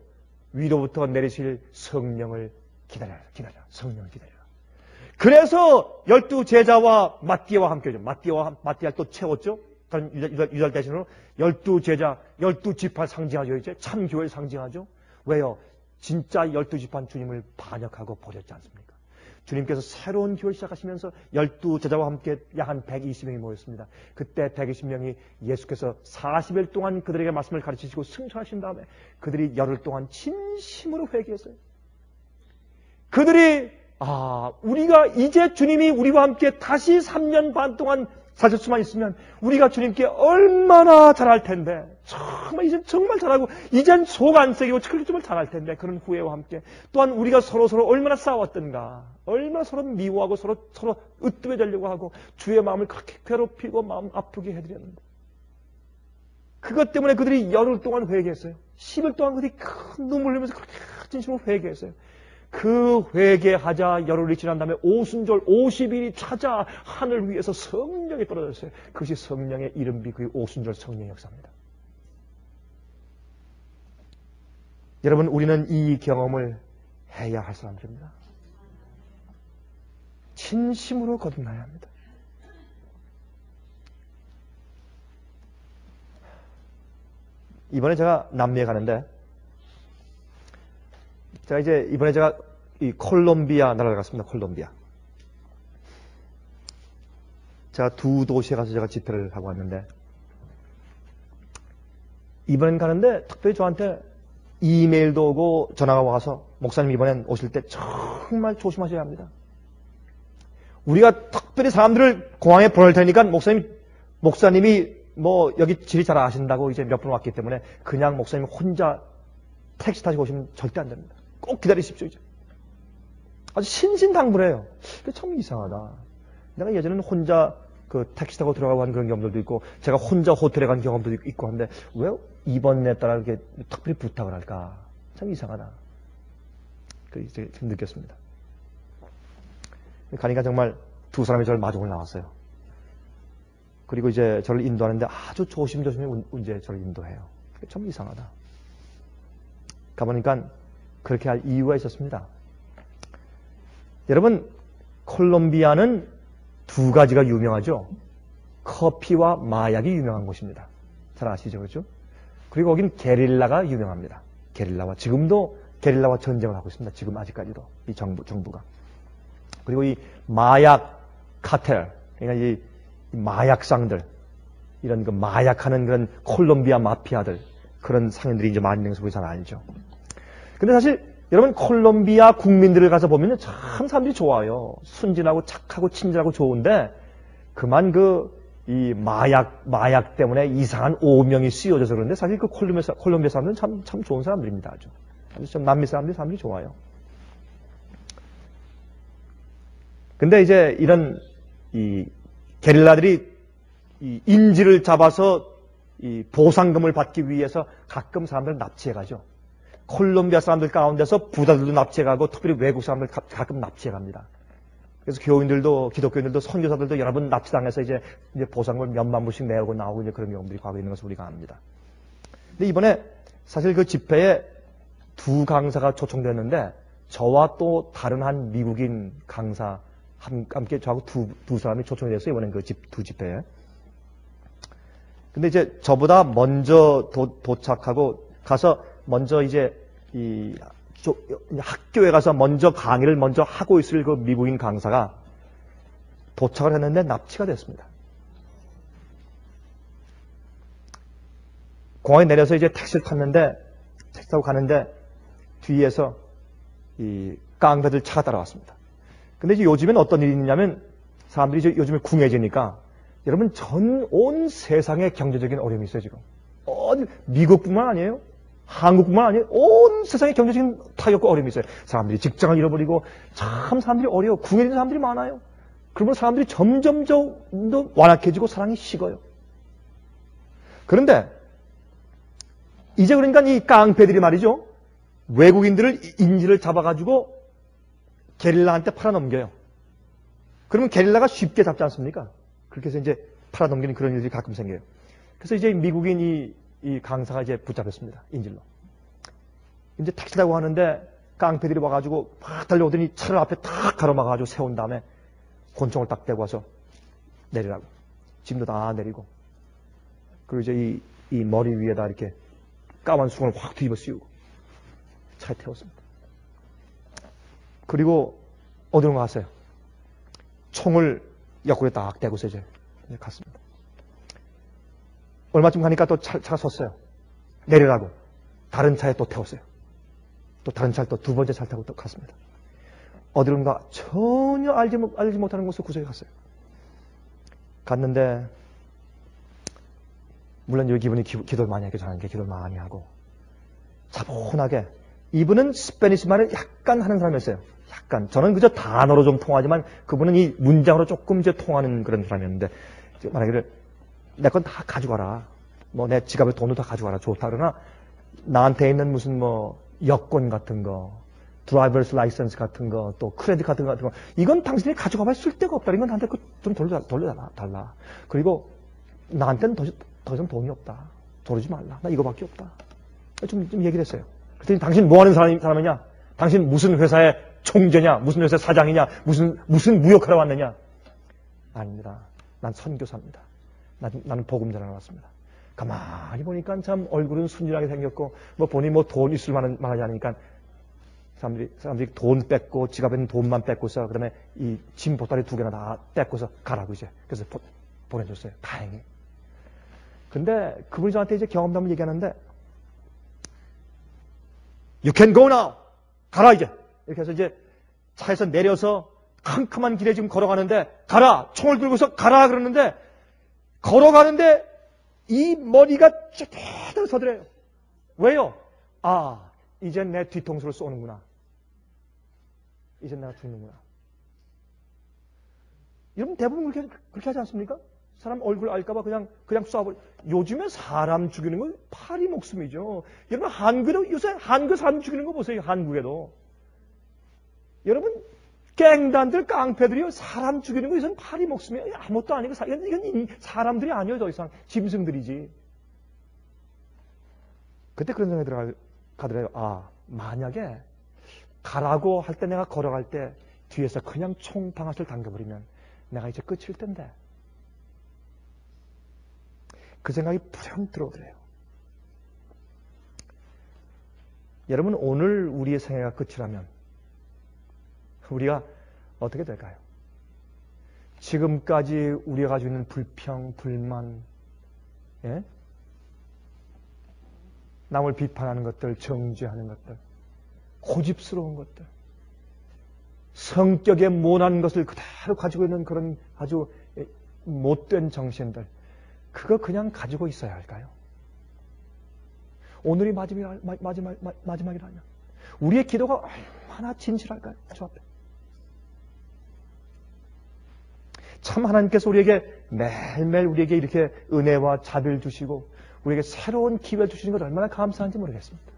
위로부터 내리실 성령을 기다려라. 성령을 기다려라. 그래서 12제자와 마띠아와 함께죠. 마띠아를 또 채웠죠. 다른 유달 대신으로 12제자, 12지파 상징하죠. 이제 참교회를 상징하죠. 왜요? 진짜 12지파 주님을 반역하고 버렸지 않습니까? 주님께서 새로운 교회를 시작하시면서 12제자와 함께 약 한 120명이 모였습니다. 그때 120명이 예수께서 40일 동안 그들에게 말씀을 가르치시고 승천하신 다음에 그들이 열흘 동안 진심으로 회개했어요. 그들이 우리가 이제 주님이 우리와 함께 다시 3년 반 동안 사실 수만 있으면 우리가 주님께 얼마나 잘할 텐데, 이젠 정말 잘하고 이젠 속 안 새기고 정말 잘할 텐데, 그런 후회와 함께 또한 우리가 서로 얼마나 싸웠던가, 얼마나 서로 미워하고 서로 으뜸해지려고 하고 주의 마음을 그렇게 괴롭히고 마음 아프게 해드렸는데, 그것 때문에 그들이 열흘 동안 회개했어요. 10일 동안 그들이 큰 눈물 흘리면서 그렇게 진심으로 회개했어요. 그 회개하자 열흘이 지난 다음에 오순절 50일이 찾아 하늘 위에서 성령이 떨어졌어요. 그것이 성령의 이름비 그 오순절 성령의 역사입니다. 여러분, 우리는 이 경험을 해야 할 사람들입니다. 진심으로 거듭나야 합니다. 이번에 제가 남미에 가는데, 이번에 제가 이 콜롬비아 나라를 갔습니다. 콜롬비아. 제가 두 도시에 가서 제가 집회를 하고 왔는데, 이번엔 가는데 특별히 저한테 이메일도 오고 전화가 와서 목사님 이번엔 오실 때 정말 조심하셔야 합니다. 우리가 특별히 사람들을 공항에 보낼 테니까 목사님이 뭐 여기 지리 잘 아신다고 이제 몇 분 왔기 때문에 그냥 목사님 혼자 택시 타시고 오시면 절대 안 됩니다. 꼭 기다리십시오. 이제. 아주 신신당부해요. 참 이상하다. 내가 예전에는 혼자 그 택시 타고 들어가고 한 그런 경험들도 있고, 제가 혼자 호텔에 간 경험도 있고 한데, 왜 이번에 따라 이렇게 특별히 부탁을 할까? 참 이상하다. 그 이제 느꼈습니다. 가니까 정말 두 사람이 저를 마중을 나왔어요. 그리고 이제 저를 인도하는데 아주 조심조심히 이제 저를 인도해요. 참 이상하다. 가보니까 그렇게 할 이유가 있었습니다. 여러분, 콜롬비아는 두 가지가 유명하죠. 커피와 마약이 유명한 곳입니다. 잘 아시죠? 그렇죠? 그리고 거긴 게릴라가 유명합니다. 지금도 게릴라와 전쟁을 하고 있습니다. 지금 아직까지도 이 정부가. 그리고 이 마약 카텔, 그러니까 이 마약상들, 이런 그 마약하는 그런 콜롬비아 마피아들, 그런 상인들이 이제 많이 있는 것을 우리 잘 알죠. 근데 사실 여러분, 콜롬비아 국민들을 가서 보면 참 사람들이 좋아요. 순진하고 착하고 친절하고 좋은데, 그만 이 마약 때문에 이상한 오명이 씌워져서 그런데, 사실 그 콜롬비아 사람들은 참 좋은 사람들입니다. 아주 좀 남미 사람들이 좋아요. 근데 이제 이런 이 게릴라들이 이 인질을 잡아서 이 보상금을 받기 위해서 가끔 사람들을 납치해가죠. 콜롬비아 사람들 가운데서 부자들도 납치해가고 특별히 외국 사람들 가끔 납치해갑니다. 그래서 기독교인들도 선교사들도 여러 번 납치당해서 이제 보상금을 몇만 불씩 내고 나오고 이제 그런 경험들이 과거에 있는 것을 우리가 압니다. 근데 이번에 사실 그 집회에 두 강사가 초청됐는데, 저와 또 다른 한 미국인 강사 함께 저하고 두 사람이 초청이 됐어요. 이번엔 두 집회에. 근데 이제 저보다 먼저 도착하고 가서 먼저 이제 학교에 가서 먼저 강의를 먼저 하고 있을 그 미국인 강사가 도착을 했는데 납치가 됐습니다. 공항에 내려서 이제 택시를 탔는데, 택시 타고 가는데, 뒤에서 이 깡패들 차가 따라왔습니다. 근데 이제 요즘엔 어떤 일이 있냐면, 사람들이 이제 요즘에 궁해지니까, 여러분 온 세상에 경제적인 어려움이 있어요, 지금. 미국뿐만 아니에요. 한국뿐만 아니에요. 온 세상에 경제적인 타격과 어려움이 있어요. 사람들이 직장을 잃어버리고, 참 사람들이 어려워. 궁해지는 사람들이 많아요. 그러면 사람들이 점점 더 완악해지고 사랑이 식어요. 그런데, 이제 그러니까 이 깡패들이 말이죠. 외국인들을 인질을 잡아가지고 게릴라한테 팔아넘겨요. 그러면 게릴라가 쉽게 잡지 않습니까? 그렇게 해서 이제 팔아넘기는 그런 일들이 가끔 생겨요. 그래서 이제 미국인 이 강사가 이제 붙잡혔습니다. 인질로. 이제 택시 타고 하는데 깡패들이 와가지고 막 달려오더니 차를 앞에 탁 가로막아가지고 세운 다음에 권총을 딱 대고 와서 내리라고. 짐도 다 내리고. 그리고 이제 이 머리 위에다 이렇게 까만 수건을 확 뒤집어 씌우고 차에 태웠습니다. 그리고 어디로 갔어요? 총을 옆구리에 딱 대고서 이제 갔습니다. 얼마쯤 가니까 또 차가 섰어요. 내리라고. 다른 차에 또 태웠어요. 또 다른 차를 또 두 번째 차를 타고 또 갔습니다. 어디론가 전혀 알지 못하는 곳으로 구석에 갔어요. 갔는데 물론 여기 이분이 기도를 많이 하게 잘하는 게 기도를 많이 하고 차분하게 이분은 스페니시 말을 약간 하는 사람이었어요. 약간. 저는 그저 단어로 좀 통하지만 그분은 이 문장으로 조금 이제 통하는 그런 사람이었는데 말하기를 내 건 다 가져가라. 뭐 내 지갑에 돈도 다 가져가라. 좋다. 그러나 나한테 있는 무슨 뭐 여권 같은 거, 드라이버스 라이선스 같은 거, 또 크레딧 카드 같은 거 이건 당신이 가져가봐야 쓸데가 없다. 이건 나한테 좀 돌려달라. 그리고 나한테는 더 이상 돈이 없다. 돌리지 말라. 나 이거밖에 없다. 좀 얘기를 했어요. 그랬더니 당신 뭐 하는 사람이냐? 당신 무슨 회사의 총재냐? 무슨 회사 사장이냐? 무슨 무역하러 왔느냐? 아닙니다. 난 선교사입니다. 나는 복음 전하러 왔습니다. 가만히 보니까 참 얼굴은 순진하게 생겼고, 뭐 보니 뭐 돈 있을 만하지 않으니까 사람들이 돈 뺏고, 지갑에 있는 돈만 뺏고서, 그다음에 이 짐 보따리 2개나 다 뺏고서 가라고 이제. 그래서 보내줬어요. 다행히. 근데 그분이 저한테 이제 경험담을 얘기하는데, You can go now! 가라 이제! 이렇게 해서 이제 차에서 내려서 캄캄한 길에 지금 걸어가는데, 가라! 총을 들고서 가라! 그러는데, 걸어가는데 이 머리가 쫙 서더래요. 왜요? 아, 이젠 내 뒤통수를 쏘는구나. 이젠 내가 죽는구나. 여러분 대부분 그렇게 하지 않습니까? 사람 얼굴 알까봐 그냥 쏴버려. 요즘에 사람 죽이는 건 파리 목숨이죠. 여러분 요새 한국에 사람 죽이는 거 보세요. 한국에도. 여러분 갱단들, 깡패들이요. 사람 죽이는 거 이건 파리 목숨이에요. 아무것도 아니고 이건 사람들이 아니에요. 더 이상 짐승들이지. 그때 그런 생각이 들어가더래요. 아, 만약에 가라고 할 때 내가 걸어갈 때 뒤에서 그냥 총방아쇠를 당겨버리면 내가 이제 끝일 텐데. 그 생각이 부렴 들어오더래요. 여러분 오늘 우리의 생애가 끝이라면 우리가 어떻게 될까요? 지금까지 우리가 가지고 있는 불평, 불만, 예? 남을 비판하는 것들, 정죄하는 것들, 고집스러운 것들, 성격에 모난 것을 그대로 가지고 있는 그런 아주 못된 정신들, 그거 그냥 가지고 있어야 할까요? 오늘이 마지막이라면 우리의 기도가 얼마나 진실할까요? 저 앞에. 참 하나님께서 우리에게 매일매일 우리에게 이렇게 은혜와 자비를 주시고 우리에게 새로운 기회를 주시는 것 얼마나 감사한지 모르겠습니다.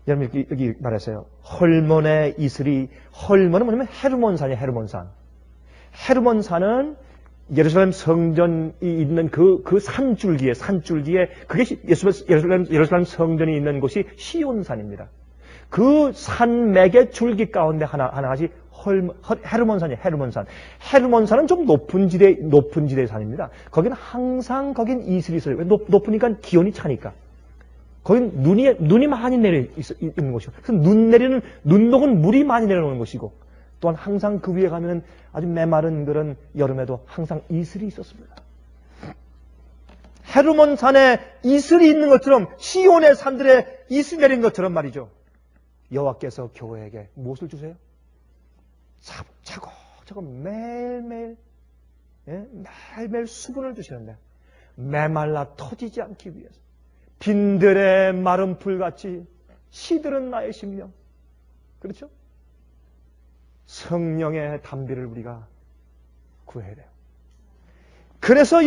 여러분 여기 말했어요. 헐몬의 이슬이, 헐몬은 뭐냐면 헤르몬산이에요. 헤르몬산. 헤르몬산은 예루살렘 성전이 있는 그 산줄기에 그게 예루살렘 성전이 있는 곳이 시온산입니다. 그 산맥의 줄기 가운데 하나같이 헤르몬산이에요. 헤르몬산. 헤르몬산은 좀 높은 지대의 산입니다. 거기는 항상 이슬이 있어요. 높으니까 기온이 차니까. 거긴 눈이 많이 내려 있는 곳이고, 그래서 눈 녹은 물이 많이 내려오는 곳이고, 또한 항상 그 위에 가면 아주 메마른 그런 여름에도 항상 이슬이 있었습니다. 헤르몬 산에 이슬이 있는 것처럼, 시온의 산들에 이슬이 내린 것처럼 말이죠. 여호와께서 교회에게 무엇을 주세요? 차곡차곡 매일매일, 매일매일 수분을 주시는데, 메말라 터지지 않기 위해서 빈들의 마른 풀같이 시들은 나의 심령. 그렇죠? 성령의 담비를 우리가 구해야 돼요. 그래서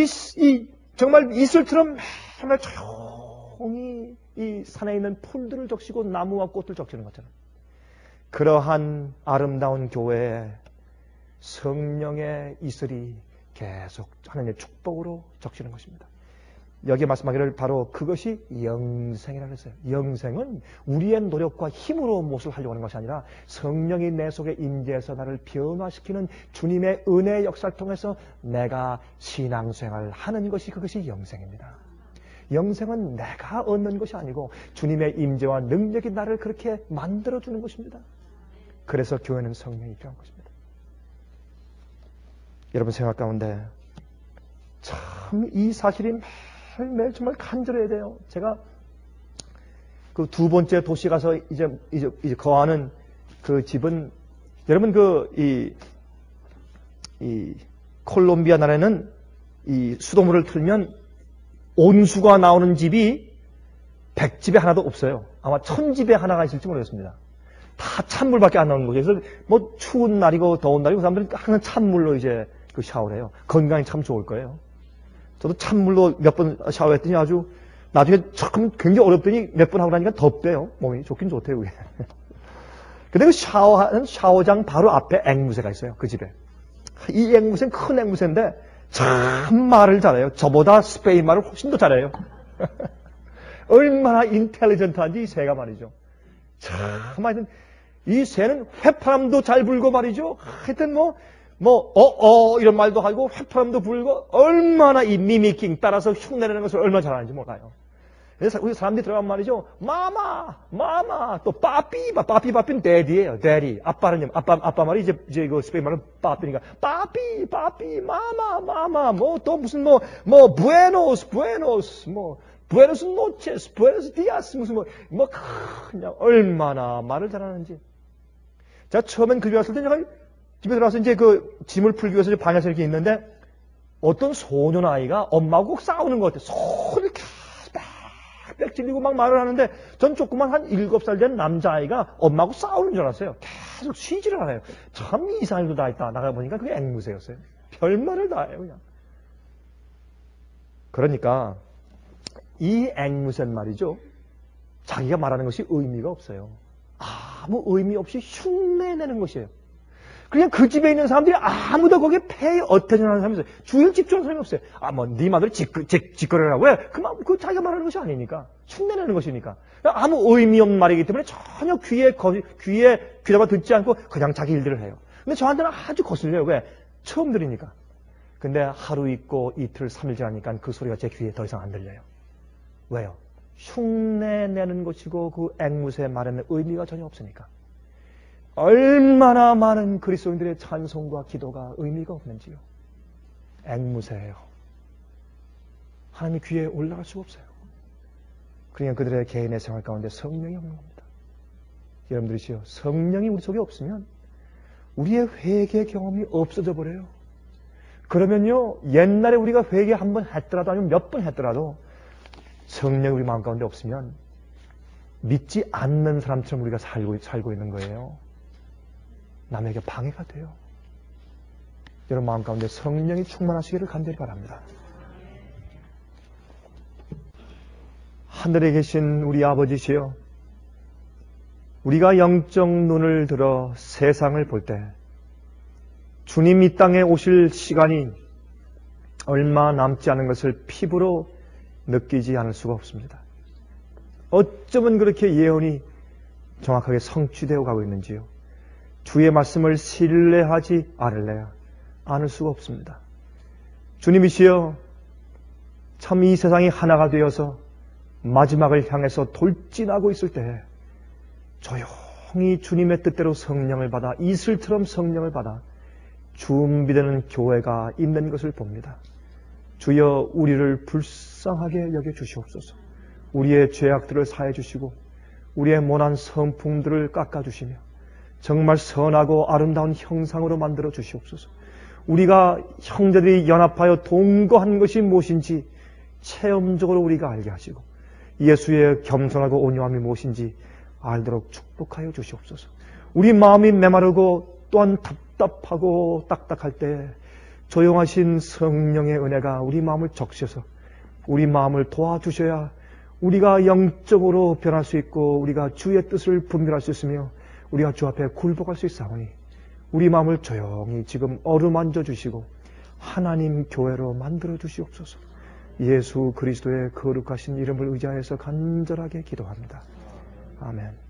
정말 이슬처럼 정말 조용히 이 산에 있는 풀들을 적시고 나무와 꽃을 적시는 것처럼, 그러한 아름다운 교회에 성령의 이슬이 계속 하나님의 축복으로 적시는 것입니다. 여기에 말씀하기를 바로 그것이 영생이라고 했어요. 영생은 우리의 노력과 힘으로 무엇을 하려고 하는 것이 아니라 성령이 내 속에 임재해서 나를 변화시키는 주님의 은혜의 역사를 통해서 내가 신앙생활을 하는 것이, 그것이 영생입니다. 영생은 내가 얻는 것이 아니고 주님의 임재와 능력이 나를 그렇게 만들어주는 것입니다. 그래서 교회는 성령이 필요한 것입니다. 여러분 생각 가운데 참 이 사실이 매일 정말 간절해야 돼요. 제가 그 두 번째 도시 가서 이제 거하는 그 집은, 여러분 이 콜롬비아 나라에는 이 수돗물을 틀면 온수가 나오는 집이 100집에 하나도 없어요. 아마 1000집에 하나가 있을지 모르겠습니다. 다 찬물밖에 안 나오는 거죠. 그래서 뭐 추운 날이고 더운 날이고 사람들은 항상 찬물로 이제 그 샤워를 해요. 건강이 참 좋을 거예요. 저도 찬물로 몇 번 샤워했더니 아주 나중에 참 굉장히 어렵더니 몇 번 하고 나니까 덥대요. 몸이 좋긴 좋대요, 그게. 근데 그 샤워하는 샤워장 바로 앞에 앵무새가 있어요, 그 집에. 이 앵무새는 큰 앵무새인데 참 말을 잘해요. 저보다 스페인 말을 훨씬 더 잘해요. 얼마나 인텔리전트한지 이 새가 말이죠. 참 하여튼 이 새는 휘파람도 잘 불고 말이죠. 하여튼 이런 말도 하고 휘파람도 불고, 얼마나 이 미미킹 따라서 흉내내는 것을 얼마나 잘하는지 몰라요. 그래서 우리 사람들이 들어가면 말이죠. 마마, 또 빠삐는 데디예요. 데디. 아빠는 아빠 말이 이제 그 스페인 말은 빠삐니까 빠삐, 마마, 또 무슨 부에노스, 부에노스 노체스, 부에노스 디아스, 그냥 얼마나 말을 잘하는지. 제가 처음엔 그 집에 왔을 때 집에 들어가서 이제 그 짐을 풀기 위해서 방에서 이렇게 있는데, 어떤 소년 아이가 엄마하고 꼭 싸우는 것 같아요. 소리를 빽빽 질리고 막 말을 하는데, 전 조그만 한 7살 된 남자아이가 엄마하고 싸우는 줄 알았어요. 계속 쉬지를 않아요. 참 이상한 일도 다 있다. 나가보니까 그게 앵무새였어요. 별말을 다 해요, 그냥. 그러니까 이 앵무새는 말이죠, 자기가 말하는 것이 의미가 없어요. 아무 의미 없이 흉내내는 것이에요. 그냥 그 집에 있는 사람들이 아무도 거기에 페이 어텐션 하는 사람이 없어요. 주의를 집중하는 사람이 없어요. 네 마음대로 짓거리라고 해. 그 자기가 말하는 것이 아니니까. 흉내내는 것이니까. 아무 의미 없는 말이기 때문에 전혀 귀에다가 듣지 않고 그냥 자기 일들을 해요. 근데 저한테는 아주 거슬려요. 왜? 처음 들으니까. 근데 하루 있고 이틀, 3일 지나니까 그 소리가 제 귀에 더 이상 안 들려요. 왜요? 흉내내는 것이고 그 앵무새 말에는 의미가 전혀 없으니까. 얼마나 많은 그리스도인들의 찬송과 기도가 의미가 없는지요. 앵무새예요. 하나님 귀에 올라갈 수가 없어요. 그러니까 그들의 개인의 생활 가운데 성령이 없는 겁니다. 여러분들이시요, 성령이 우리 속에 없으면 우리의 회개 경험이 없어져 버려요. 그러면요, 옛날에 우리가 회개 한 번 했더라도 아니면 몇 번 했더라도 성령이 우리 마음 가운데 없으면 믿지 않는 사람처럼 우리가 살고 있는 거예요. 남에게 방해가 돼요. 여러분 마음 가운데 성령이 충만하시기를 간절히 바랍니다. 하늘에 계신 우리 아버지시여, 우리가 영적 눈을 들어 세상을 볼 때 주님 이 땅에 오실 시간이 얼마 남지 않은 것을 피부로 느끼지 않을 수가 없습니다. 어쩌면 그렇게 예언이 정확하게 성취되어 가고 있는지요. 주의 말씀을 신뢰하지 않을 수가 없습니다. 주님이시여, 참 이 세상이 하나가 되어서 마지막을 향해서 돌진하고 있을 때 조용히 주님의 뜻대로 성령을 받아, 이슬처럼 성령을 받아 준비되는 교회가 있는 것을 봅니다. 주여, 우리를 불쌍히 불쌍하게 여겨 주시옵소서. 우리의 죄악들을 사해 주시고 우리의 모난 성품들을 깎아 주시며 정말 선하고 아름다운 형상으로 만들어 주시옵소서. 우리가 형제들이 연합하여 동거한 것이 무엇인지 체험적으로 우리가 알게 하시고 예수의 겸손하고 온유함이 무엇인지 알도록 축복하여 주시옵소서. 우리 마음이 메마르고 또한 답답하고 딱딱할 때 조용하신 성령의 은혜가 우리 마음을 적셔서 우리 마음을 도와주셔야 우리가 영적으로 변할 수 있고 우리가 주의 뜻을 분별할 수 있으며 우리가 주 앞에 굴복할 수 있사오니 우리 마음을 조용히 지금 어루만져 주시고 하나님 교회로 만들어 주시옵소서. 예수 그리스도의 거룩하신 이름을 의지하여서 간절하게 기도합니다. 아멘.